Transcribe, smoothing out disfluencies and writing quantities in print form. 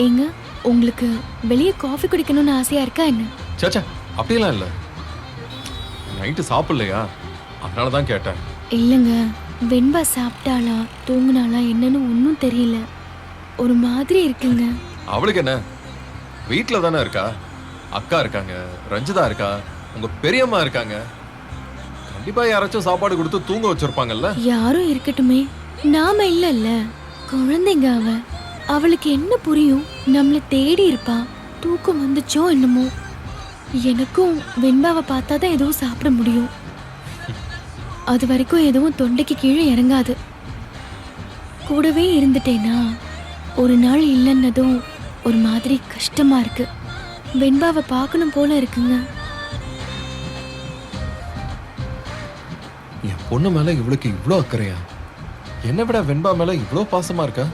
ஏங்க, உங்களுக்கு வெளியே காஃபி குடிக்கணும்னு ஆசையா இருக்கா என்ன? சேச்சா அப்படியெல்லாம் இல்லை. நைட்டு சாப்பிடலையா, அதனால தான் கேட்டேன். இல்லைங்க, வெண்பா சாப்பிட்டாளா தூங்குனாளா என்னன்னு ஒன்றும் தெரியல. ஒரு மாதிரி இருக்குங்க. அவளுக்கு என்ன, வீட்டில் தானே இருக்கா. அக்கா இருக்காங்க, ரஞ்சிதா இருக்கா, உங்க பெரியம்மா இருக்காங்க. கண்டிப்பா யாராச்சும் சாப்பாடு கொடுத்து தூங்க வச்சிருப்பாங்கல்ல. யாரும் இருக்கட்டுமே, நாம இல்லைல்ல. குழந்தைங்க அவளுக்கு என்ன புரியும்? நம்மள தேடி இருப்பா. தூக்கம் வந்துச்சோ என்னமோ. எனக்கும் வெண்பாவை பார்த்தாதான் எதுவும் சாப்பிட முடியும். அது வரைக்கும் எதுவும் தொண்டைக்கு கீழே இறங்காது. கூடவே இருந்துட்டேனா ஒரு நாள் இல்லைன்னதும் ஒரு மாதிரி கஷ்டமா இருக்கு. வெண்பாவை பார்க்கணும் போல இருக்குங்க. என் பொண்ணு மேல இவளுக்கு இவ்வளோ அக்கறையா? என்னை விட வெண்பா மேல இவ்வளோ பாசமா இருக்கா?